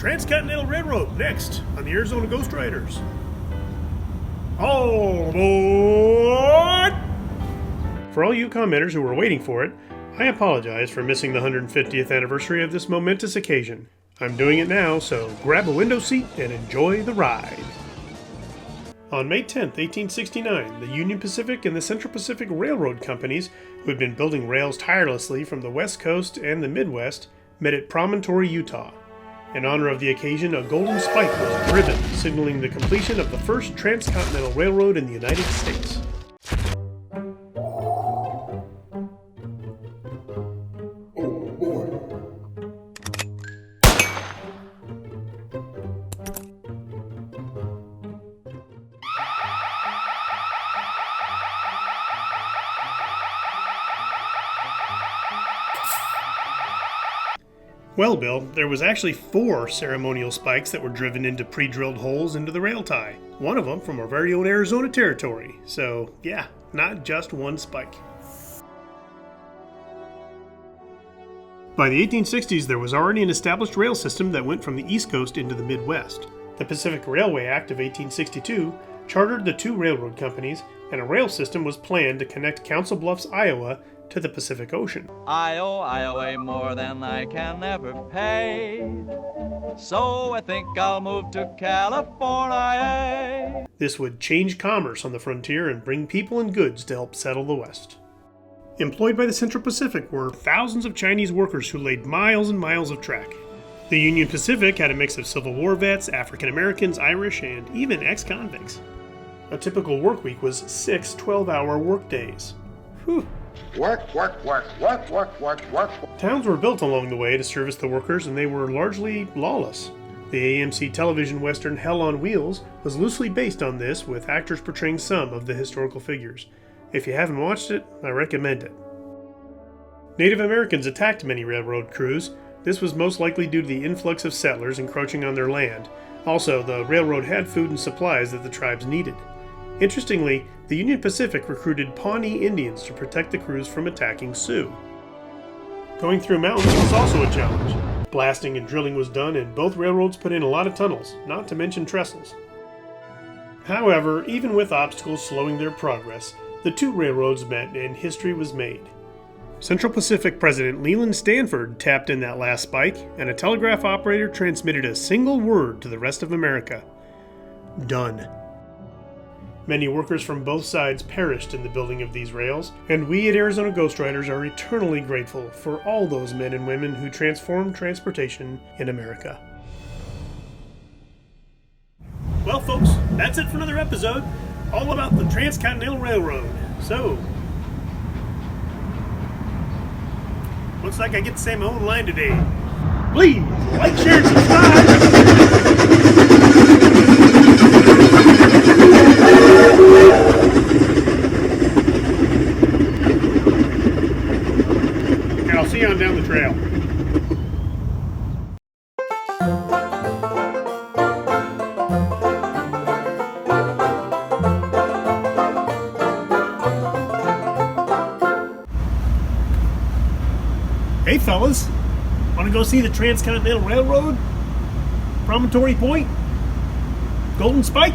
Transcontinental Railroad next on the Arizona Ghostriders. All aboard! For all you commenters who were waiting for it, I apologize for missing the 150th anniversary of this momentous occasion. I'm doing it now, so grab a window seat and enjoy the ride. On May 10, 1869, the Union Pacific and the Central Pacific Railroad companies, who had been building rails tirelessly from the West Coast and the Midwest, met at Promontory, Utah. In honor of the occasion, a golden spike was driven, signaling the completion of the first transcontinental railroad in the United States. Well, Bill, there was actually 4 ceremonial spikes that were driven into pre-drilled holes into the rail tie. One of them from our very own Arizona territory. So, yeah, not just one spike. By the 1860s, there was already an established rail system that went from the East Coast into the Midwest. The Pacific Railway Act of 1862 chartered the 2 railroad companies, and a rail system was planned to connect Council Bluffs, Iowa, to the Pacific Ocean. I owe more than I can ever pay, so I think I'll move to California. This would change commerce on the frontier and bring people and goods to help settle the West. Employed by the Central Pacific were thousands of Chinese workers who laid miles and miles of track. The Union Pacific had a mix of Civil War vets, African Americans, Irish, and even ex-convicts. A typical work week was 6 12-hour work days. Whew. Work. Towns were built along the way to service the workers, and they were largely lawless. The AMC television western Hell on Wheels was loosely based on this, with actors portraying some of the historical figures. If you haven't watched it, I recommend it. Native Americans attacked many railroad crews. This was most likely due to the influx of settlers encroaching on their land. Also, the railroad had food and supplies that the tribes needed. Interestingly, the Union Pacific recruited Pawnee Indians to protect the crews from attacking Sioux. Going through mountains was also a challenge. Blasting and drilling was done, and both railroads put in a lot of tunnels, not to mention trestles. However, even with obstacles slowing their progress, the 2 railroads met and history was made. Central Pacific President Leland Stanford tapped in that last spike, and a telegraph operator transmitted a single word to the rest of America: done. Many workers from both sides perished in the building of these rails, and we at Arizona Ghostriders are eternally grateful for all those men and women who transformed transportation in America. Well, folks, that's it for another episode, all about the Transcontinental Railroad. So, looks like I get to say my own line today. Please, like, share, and subscribe! Okay, I'll see you on down the trail. Hey fellas, want to go see the Transcontinental Railroad? Promontory Point? Golden Spike?